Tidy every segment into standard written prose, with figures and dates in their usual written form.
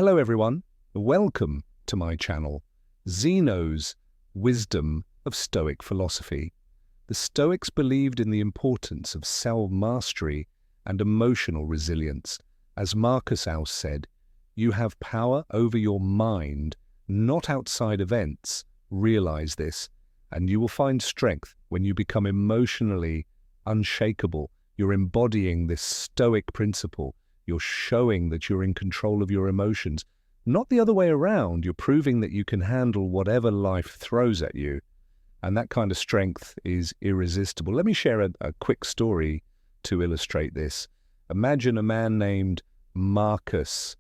Hello everyone, welcome to my channel, Zeno's Wisdom of Stoic Philosophy. The Stoics believed in the importance of self-mastery and emotional resilience. As Marcus Aurelius said, you have power over your mind, not outside events. Realize this, and you will find strength when you become emotionally unshakable. You're embodying this Stoic principle. You're showing that you're in control of your emotions, not the other way around. You're proving that you can handle whatever life throws at you. And that kind of strength is irresistible. Let me share a quick story to illustrate this. Imagine a man named Marcus,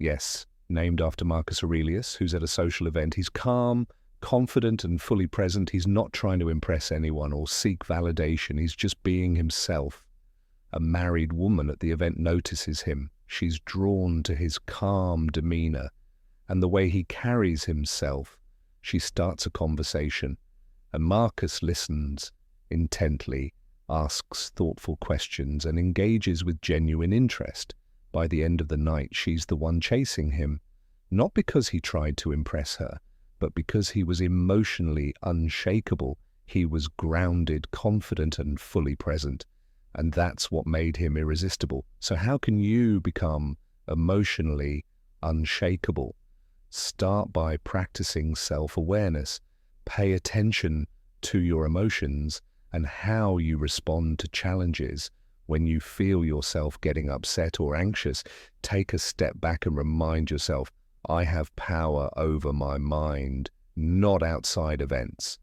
yes, named after Marcus Aurelius, who's at a social event. He's calm, confident, and fully present. He's not trying to impress anyone or seek validation. He's just being himself. A married woman at the event notices him. She's drawn to his calm demeanor and the way he carries himself. She starts a conversation, and Marcus listens intently, asks thoughtful questions, and engages with genuine interest. By the end of the night, she's the one chasing him, not because he tried to impress her, but because he was emotionally unshakable. He was grounded, confident, and fully present. And that's what made him irresistible. So how can you become emotionally unshakable? Start by practicing self-awareness. Pay attention to your emotions and how you respond to challenges. When you feel yourself getting upset or anxious, take a step back and remind yourself, I have power over my mind, not outside events.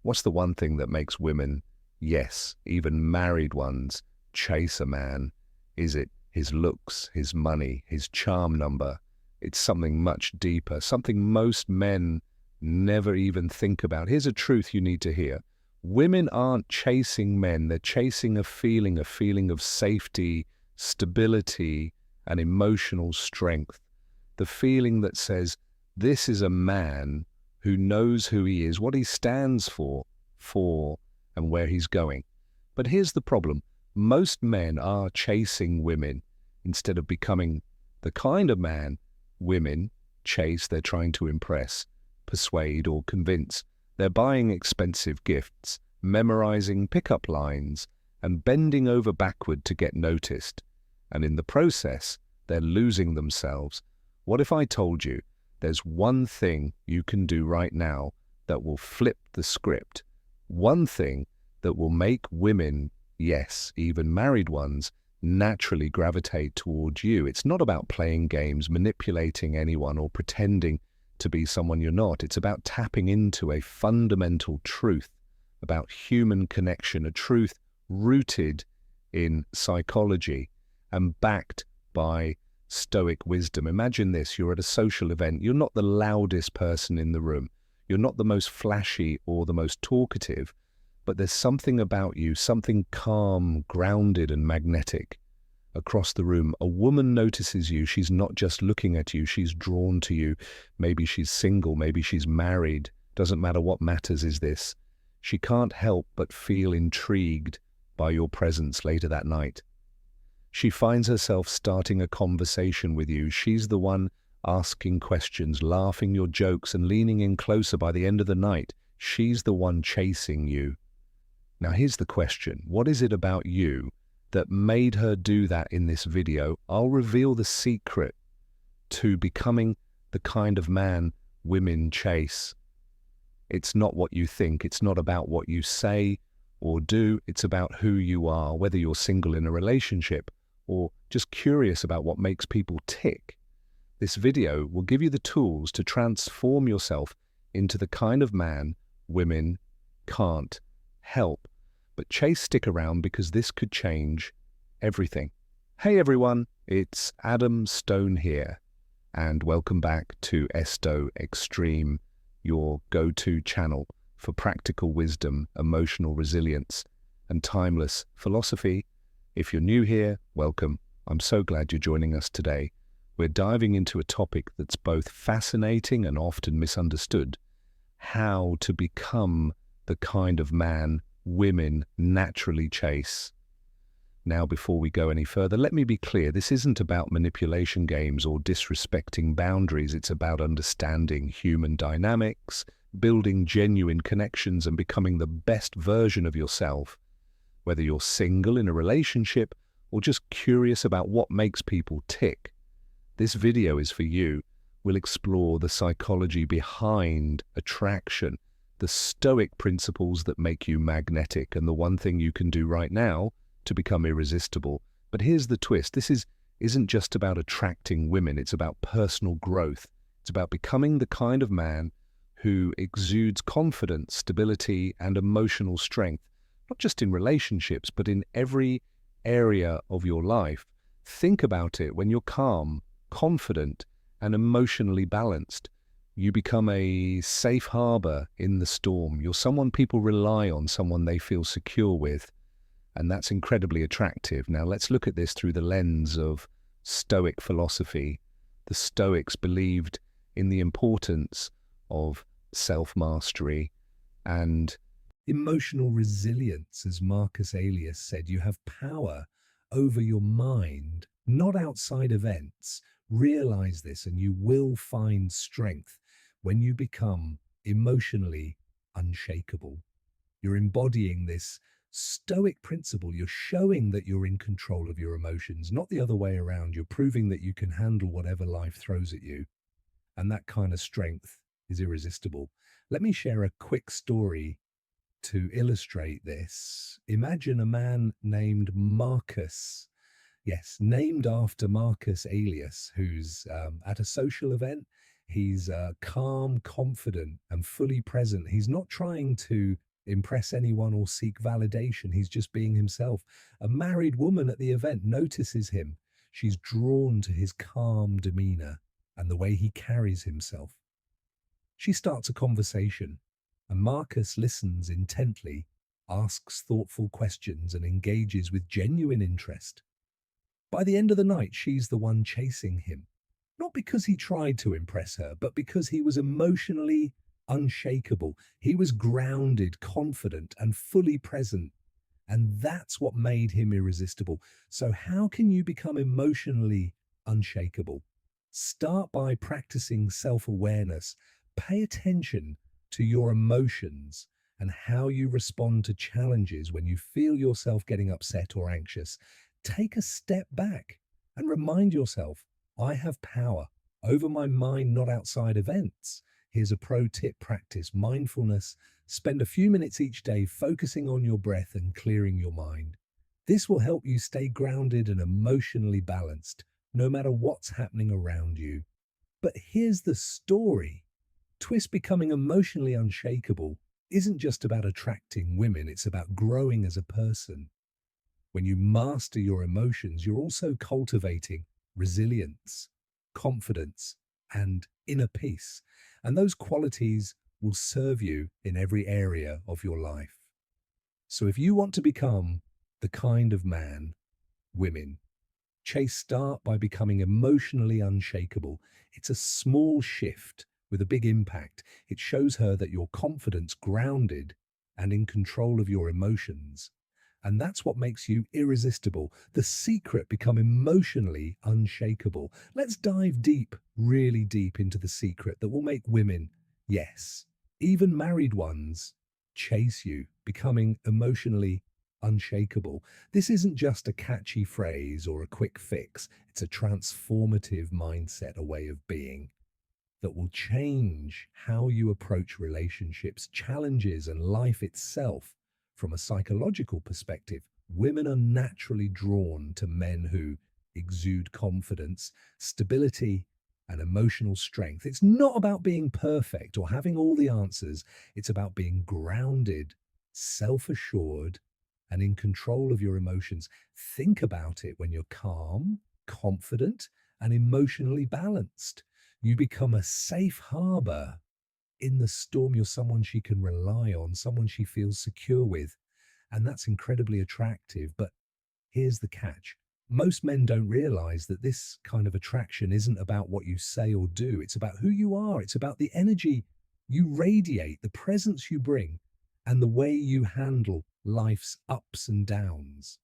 What's the one thing that makes women, yes, even married ones, chase a man? Is it his looks, his money, his charm number? It's something much deeper, something most men never even think about. Here's a truth you need to hear. Women aren't chasing men. They're chasing a feeling of safety, stability, and emotional strength. The feeling that says, this is a man who knows who he is, what he stands for, and where he's going. But here's the problem. Most men are chasing women instead of becoming the kind of man women chase. They're trying to impress, persuade, or convince. They're buying expensive gifts, memorizing pickup lines, and bending over backward to get noticed. And in the process, they're losing themselves. What if I told you there's one thing you can do right now that will flip the script? One thing that will make women, yes, even married ones, naturally gravitate towards you. It's not about playing games, manipulating anyone, or pretending to be someone you're not. It's about tapping into a fundamental truth about human connection, a truth rooted in psychology and backed by Stoic wisdom. Imagine this. You're at a social event. You're not the loudest person in the room. You're not the most flashy or the most talkative, but there's something about you, something calm, grounded, and magnetic. Across the room, a woman notices you. She's not just looking at you, she's drawn to you. Maybe she's single, maybe she's married. Doesn't matter. What matters is this. She can't help but feel intrigued by your presence later that night. She finds herself starting a conversation with you. She's the one asking questions, laughing your jokes, and leaning in closer. By the end of the night, she's the one chasing you. Now here's the question. What is it about you that made her do that in this video? I'll reveal the secret to becoming the kind of man women chase. It's not what you think. It's not about what you say or do. It's about who you are, whether you're single in a relationship or just curious about what makes people tick. This video will give you the tools to transform yourself into the kind of man women can't help but chase. Stick around because this could change everything. Hey everyone, it's Adam Stone here, and welcome back to Esto Extreme, your go-to channel for practical wisdom, emotional resilience, and timeless philosophy. If you're new here, welcome. I'm so glad you're joining us today. We're diving into a topic that's both fascinating and often misunderstood: how to become the kind of man women naturally chase. Now, before we go any further, let me be clear. This isn't about manipulation games or disrespecting boundaries. It's about understanding human dynamics, building genuine connections, and becoming the best version of yourself. Whether you're single in a relationship or just curious about what makes people tick, this video is for you. We'll explore the psychology behind attraction, the Stoic principles that make you magnetic, and the one thing you can do right now to become irresistible. But here's the twist. This isn't just about attracting women. It's about personal growth. It's about becoming the kind of man who exudes confidence, stability, and emotional strength, not just in relationships, but in every area of your life. Think about it. When you're calm, confident, and emotionally balanced, you become a safe harbor in the storm. You're someone people rely on, someone they feel secure with, and that's incredibly attractive. Now, let's look at this through the lens of Stoic philosophy. The Stoics believed in the importance of self-mastery and emotional resilience. As Marcus Aurelius said, you have power over your mind, not outside events. Realize this and you will find strength when you become emotionally unshakable. You're embodying this Stoic principle. You're showing that you're in control of your emotions, not the other way around. You're proving that you can handle whatever life throws at you. And that kind of strength is irresistible. Let me share a quick story to illustrate this. Imagine a man named Marcus. Yes, named after Marcus Aurelius, who's at a social event. He's calm, confident, and fully present. He's not trying to impress anyone or seek validation. He's just being himself. A married woman at the event notices him. She's drawn to his calm demeanor and the way he carries himself. She starts a conversation, and Marcus listens intently, asks thoughtful questions, and engages with genuine interest. By the end of the night, she's the one chasing him, not because he tried to impress her, but because he was emotionally unshakable. He was grounded, confident, and fully present. And that's what made him irresistible. So how can you become emotionally unshakable? Start by practicing self-awareness. Pay attention to your emotions and how you respond to challenges when you feel yourself getting upset or anxious. Take a step back and remind yourself, I have power over my mind, not outside events. Here's a pro tip: practice mindfulness. Spend a few minutes each day focusing on your breath and clearing your mind. This will help you stay grounded and emotionally balanced, no matter what's happening around you. But here's the story. Twist: becoming emotionally unshakable isn't just about attracting women, it's about growing as a person. When you master your emotions, you're also cultivating resilience, confidence, and inner peace. And those qualities will serve you in every area of your life. So if you want to become the kind of man women chase, start by becoming emotionally unshakable. It's a small shift with a big impact. It shows her that you're confident, grounded, and in control of your emotions. And that's what makes you irresistible. The secret: become emotionally unshakable. Let's dive deep, really deep into the secret that will make women, yes, even married ones, chase you, becoming emotionally unshakable. This isn't just a catchy phrase or a quick fix. It's a transformative mindset, a way of being that will change how you approach relationships, challenges, and life itself. From a psychological perspective, women are naturally drawn to men who exude confidence, stability, and emotional strength. It's not about being perfect or having all the answers. It's about being grounded, self-assured, and in control of your emotions. Think about it: when you're calm, confident, and emotionally balanced, you become a safe harbor in the storm. You're someone she can rely on, someone she feels secure with. And that's incredibly attractive. But here's the catch. Most men don't realize that this kind of attraction isn't about what you say or do. It's about who you are. It's about the energy you radiate, the presence you bring, and the way you handle life's ups and downs.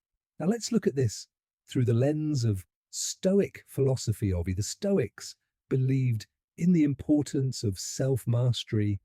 Now let's look at this through the lens of Stoic philosophy of it. The Stoics believed in the importance of self-mastery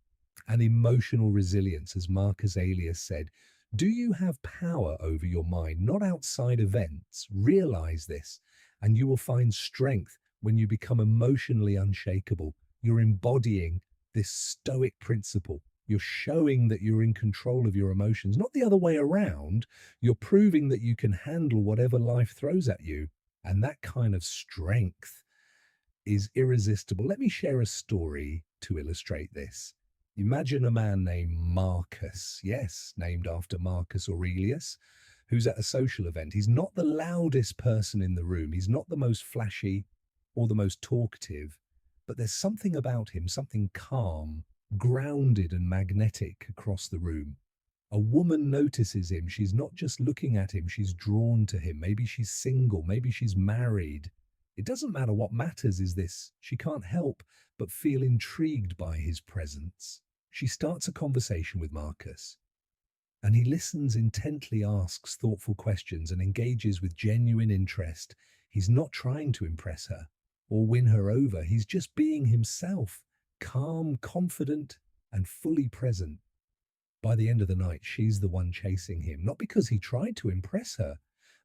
and emotional resilience, as Marcus Aurelius said. Do you have power over your mind, not outside events? Realize this, and you will find strength when you become emotionally unshakable. You're embodying this Stoic principle. You're showing that you're in control of your emotions, not the other way around. You're proving that you can handle whatever life throws at you. And that kind of strength is irresistible. Let me share a story to illustrate this. Imagine a man named Marcus, yes, named after Marcus Aurelius, who's at a social event. He's not the loudest person in the room. He's not the most flashy or the most talkative, but there's something about him, something calm, grounded and magnetic across the room. A woman notices him. She's not just looking at him, she's drawn to him. Maybe she's single, maybe she's married. It doesn't matter. What matters is this: she can't help but feel intrigued by his presence. She starts a conversation with Marcus, and he listens intently, asks thoughtful questions, and engages with genuine interest. He's not trying to impress her or win her over. He's just being himself, calm, confident, and fully present. By the end of the night, she's the one chasing him, not because he tried to impress her,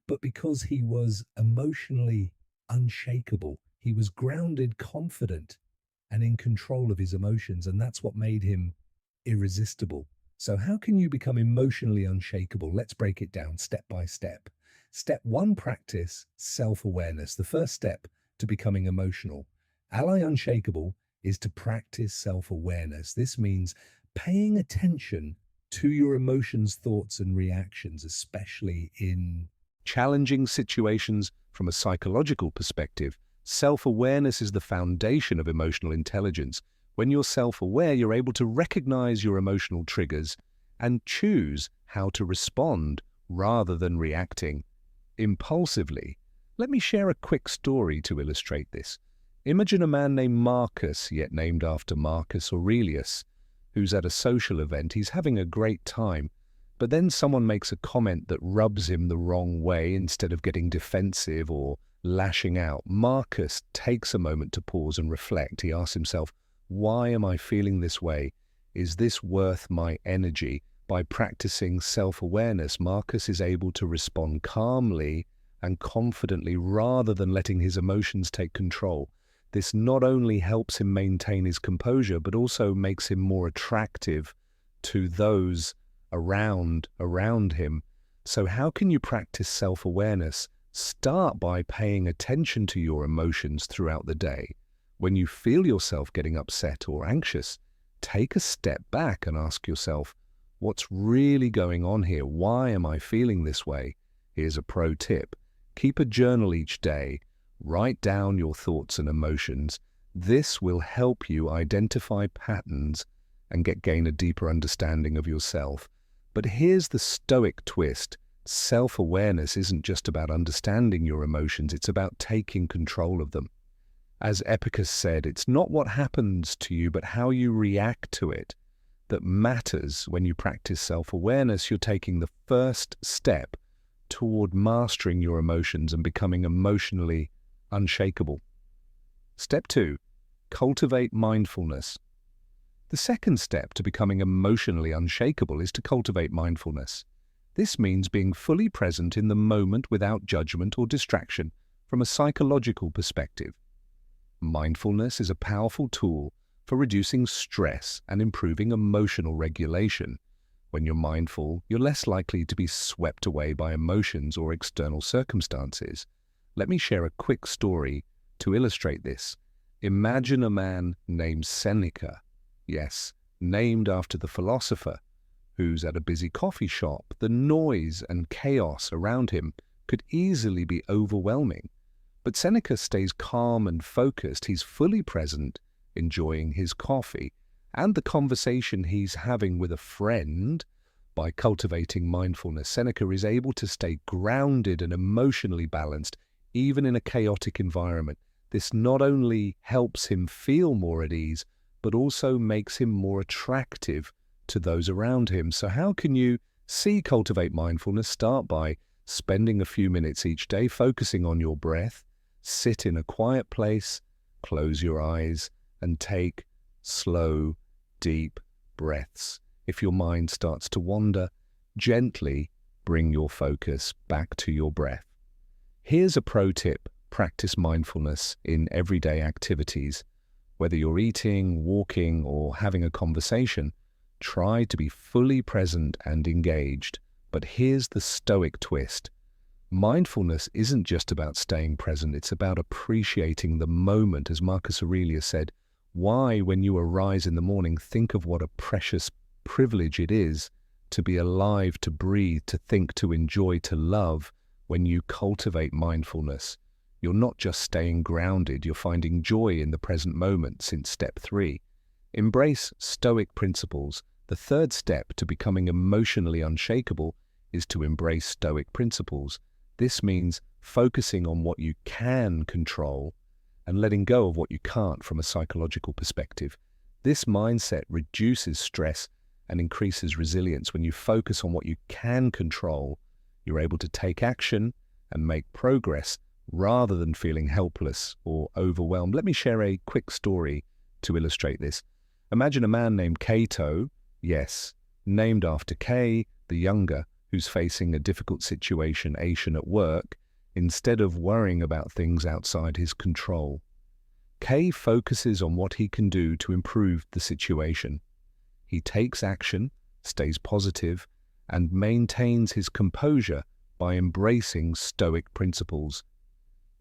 but because he was emotionally unshakable. He was grounded, confident, and in control of his emotions, and that's what made him irresistible. So how can you become emotionally unshakable? Let's break it down step by step. Step one, practice self-awareness. The first step to becoming emotional, ally unshakable, is to practice self-awareness. This means paying attention to your emotions, thoughts, and reactions, especially in challenging situations. From a psychological perspective, self-awareness is the foundation of emotional intelligence. When you're self-aware, you're able to recognize your emotional triggers and choose how to respond rather than reacting impulsively. Let me share a quick story to illustrate this. Imagine a man named Marcus, yet named after Marcus Aurelius, who's at a social event. He's having a great time, but then someone makes a comment that rubs him the wrong way. Instead of getting defensive or lashing out, Marcus takes a moment to pause and reflect. He asks himself, why am I feeling this way? Is this worth my energy? By practicing self-awareness, Marcus is able to respond calmly and confidently rather than letting his emotions take control. This not only helps him maintain his composure, but also makes him more attractive to those around him. So how can you practice self-awareness? Start by paying attention to your emotions throughout the day. When you feel yourself getting upset or anxious, take a step back and ask yourself, what's really going on here? Why am I feeling this way? Here's a pro tip. Keep a journal each day. Write down your thoughts and emotions. This will help you identify patterns and gain a deeper understanding of yourself. But here's the Stoic twist. Self-awareness isn't just about understanding your emotions, it's about taking control of them. As Epicurus said, it's not what happens to you, but how you react to it that matters. When you practice self-awareness, you're taking the first step toward mastering your emotions and becoming emotionally unshakable. Step 2, cultivate mindfulness. The second step to becoming emotionally unshakable is to cultivate mindfulness. This means being fully present in the moment without judgment or distraction. From a psychological perspective, mindfulness is a powerful tool for reducing stress and improving emotional regulation. When you're mindful, you're less likely to be swept away by emotions or external circumstances. Let me share a quick story to illustrate this. Imagine a man named Seneca, yes, named after the philosopher, who's at a busy coffee shop. The noise and chaos around him could easily be overwhelming. But Seneca stays calm and focused. He's fully present, enjoying his coffee and the conversation he's having with a friend. By cultivating mindfulness, Seneca is able to stay grounded and emotionally balanced, even in a chaotic environment. This not only helps him feel more at ease, but also makes him more attractive to those around him. So how can you cultivate mindfulness? Start by spending a few minutes each day focusing on your breath. Sit in a quiet place, close your eyes, and take slow, deep breaths. If your mind starts to wander, gently bring your focus back to your breath. Here's a pro tip: practice mindfulness in everyday activities. Whether you're eating, walking, or having a conversation, try to be fully present and engaged. But here's the Stoic twist. Mindfulness isn't just about staying present, it's about appreciating the moment. As Marcus Aurelius said, why, when you arise in the morning, think of what a precious privilege it is to be alive, to breathe, to think, to enjoy, to love. When you cultivate mindfulness, you're not just staying grounded, you're finding joy in the present moment. Since step 3, embrace Stoic principles. The third step to becoming emotionally unshakable is to embrace Stoic principles. This means focusing on what you can control and letting go of what you can't from a psychological perspective. This mindset reduces stress and increases resilience. When you focus on what you can control, you're able to take action and make progress rather than feeling helpless or overwhelmed. Let me share a quick story to illustrate this. Imagine a man named Cato, yes, named after Kay the Younger, who's facing a difficult situation at work. Instead of worrying about things outside his control, Kay focuses on what he can do to improve the situation. He takes action, stays positive, and maintains his composure by embracing Stoic principles.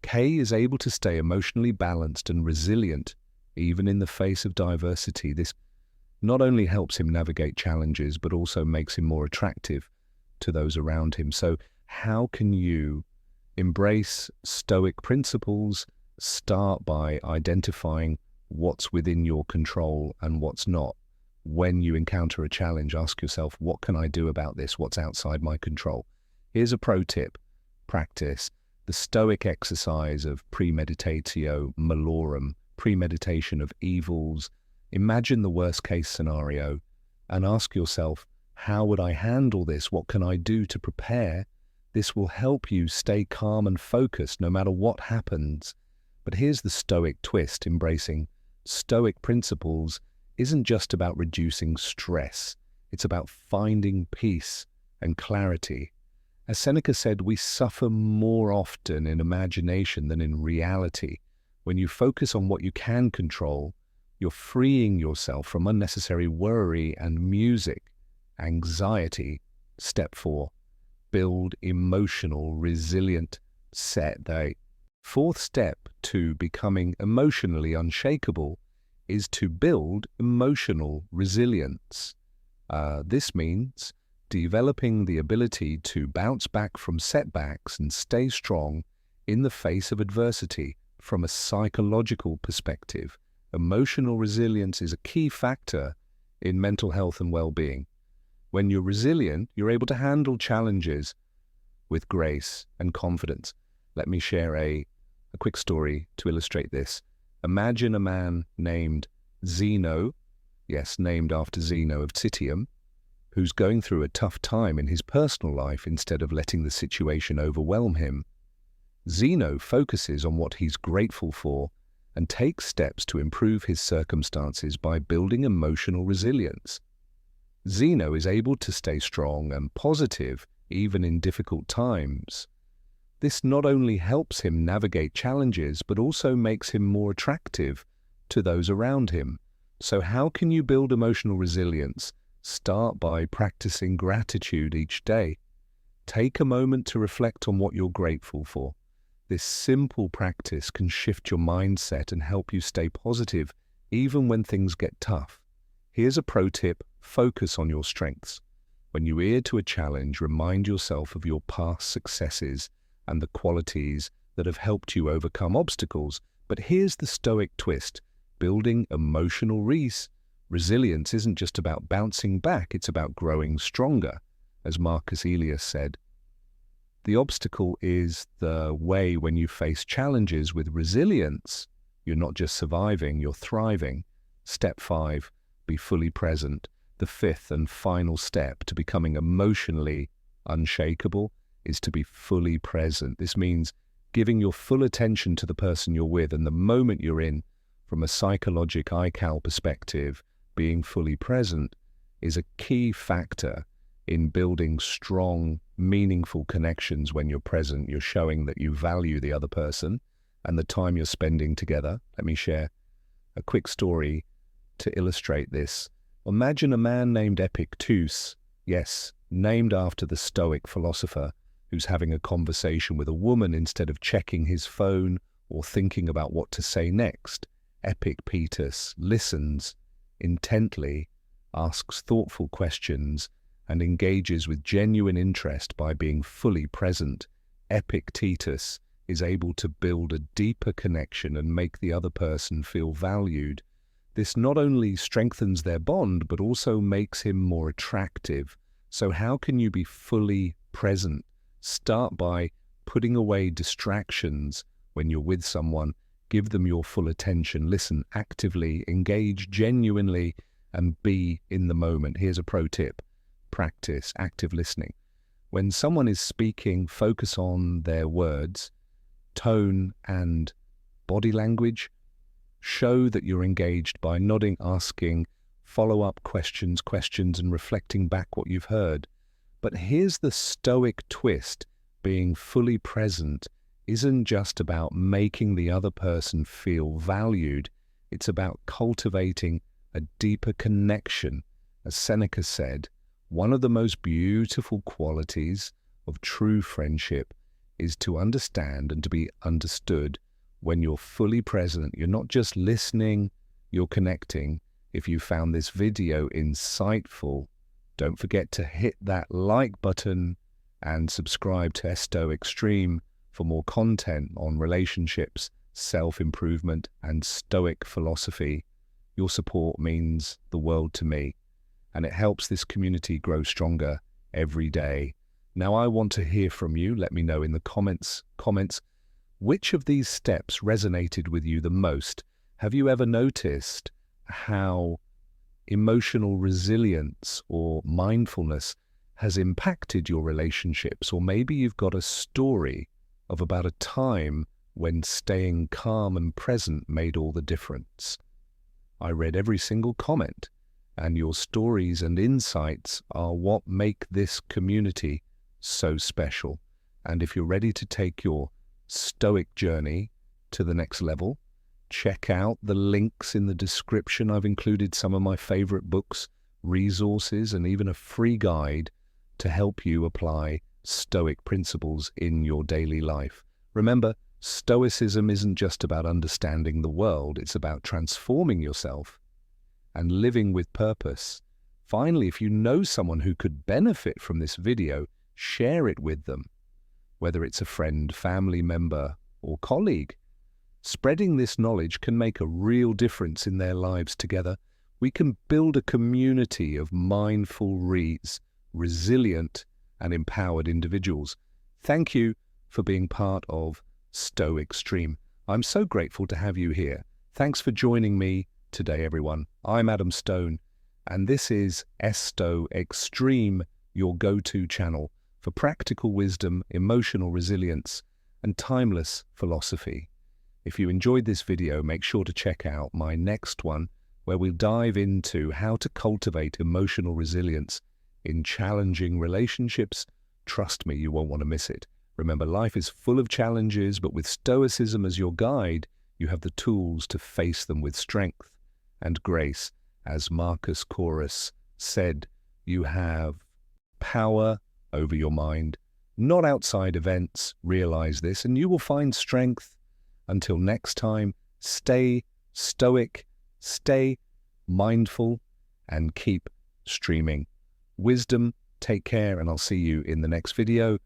Kay is able to stay emotionally balanced and resilient even in the face of diversity. This not only helps him navigate challenges, but also makes him more attractive to those around him. So how can you embrace Stoic principles? Start by identifying what's within your control and what's not. When you encounter a challenge, ask yourself, what can I do about this? What's outside my control? Here's a pro tip. Practice the Stoic exercise of premeditatio malorum, premeditation of evils. Imagine the worst case scenario and ask yourself, how would I handle this? What can I do to prepare? This will help you stay calm and focused no matter what happens. But here's the Stoic twist. Embracing Stoic principles isn't just about reducing stress. It's about finding peace and clarity. As Seneca said, we suffer more often in imagination than in reality. When you focus on what you can control, you're freeing yourself from unnecessary worry and anxiety. Step 4, build emotional resilient set. The fourth step to becoming emotionally unshakable is to build emotional resilience. This means developing the ability to bounce back from setbacks and stay strong in the face of adversity. From a psychological perspective, emotional resilience is a key factor in mental health and well-being. When you're resilient, you're able to handle challenges with grace and confidence. Let me share a quick story to illustrate this. Imagine a man named Zeno, yes, named after Zeno of Citium, who's going through a tough time in his personal life. Instead of letting the situation overwhelm him, Zeno focuses on what he's grateful for and takes steps to improve his circumstances by building emotional resilience. Zeno is able to stay strong and positive even in difficult times. This not only helps him navigate challenges, but also makes him more attractive to those around him. So how can you build emotional resilience? Start by practicing gratitude each day. Take a moment to reflect on what you're grateful for. This simple practice can shift your mindset and help you stay positive even when things get tough. Here's a pro tip: focus on your strengths. When you adhere to a challenge, remind yourself of your past successes and the qualities that have helped you overcome obstacles. But here's the Stoic twist: building emotional resilience isn't just about bouncing back, it's about growing stronger. As Marcus Aurelius said, the obstacle is the way. When you face challenges with resilience, you're not just surviving, you're thriving. Step 5, be fully present. The fifth and final step to becoming emotionally unshakable is to be fully present. This means giving your full attention to the person you're with and the moment you're in. From a psychologic ICAL perspective, being fully present is a key factor in building strong, meaningful connections. When you're present, you're showing that you value the other person and the time you're spending together. Let me share a quick story to illustrate this. Imagine a man named Epictetus, yes, named after the Stoic philosopher, who's having a conversation with a woman instead of checking his phone or thinking about what to say next. Epictetus listens intently, asks thoughtful questions, and engages with genuine interest. By being fully present, Epictetus is able to build a deeper connection and make the other person feel valued. This not only strengthens their bond, but also makes him more attractive. So how can you be fully present? Start by putting away distractions when you're with someone. Give them your full attention. Listen actively, engage genuinely, and be in the moment. Here's a pro tip. Practice active listening. When someone is speaking, focus on their words, tone, and body language. Show that you're engaged by nodding, asking follow-up questions, and reflecting back what you've heard. But here's the Stoic twist. Being fully present isn't just about making the other person feel valued. It's about cultivating a deeper connection. As Seneca said, one of the most beautiful qualities of true friendship is to understand and to be understood. When you're fully present, you're not just listening, you're connecting. If you found this video insightful, don't forget to hit that like button and subscribe to Esto Extreme for more content on relationships, self-improvement, and Stoic philosophy. Your support means the world to me, and it helps this community grow stronger every day. Now I want to hear from you. Let me know in the comments which of these steps resonated with you the most. Have you ever noticed how emotional resilience or mindfulness has impacted your relationships? Or maybe you've got a story of about a time when staying calm and present made all the difference. I read every single comment, and your stories and insights are what make this community so special. And if you're ready to take your Stoic journey to the next level, check out the links in the description. I've included some of my favorite books, resources, and even a free guide to help you apply Stoic principles in your daily life. Remember, Stoicism isn't just about understanding the world, it's about transforming yourself and living with purpose. Finally, if you know someone who could benefit from this video, share it with them, whether it's a friend, family member, or colleague. Spreading this knowledge can make a real difference in their lives. Together, we can build a community of mindful, resilient, and empowered individuals. Thank you for being part of Sto Extreme. I'm so grateful to have you here. Thanks for joining me today, everyone. I'm Adam Stone, and this is Esto Extreme, your go-to channel for practical wisdom, emotional resilience, and timeless philosophy. If you enjoyed this video, make sure to check out my next one, where we'll dive into how to cultivate emotional resilience in challenging relationships. Trust me, you won't want to miss it. Remember, life is full of challenges, but with Stoicism as your guide, you have the tools to face them with strength and grace. As Marcus Aurelius said, you have power over your mind, not outside events. Realize this, and you will find strength. Until next time, stay stoic, stay mindful, and keep streaming wisdom. Take care, and I'll see you in the next video.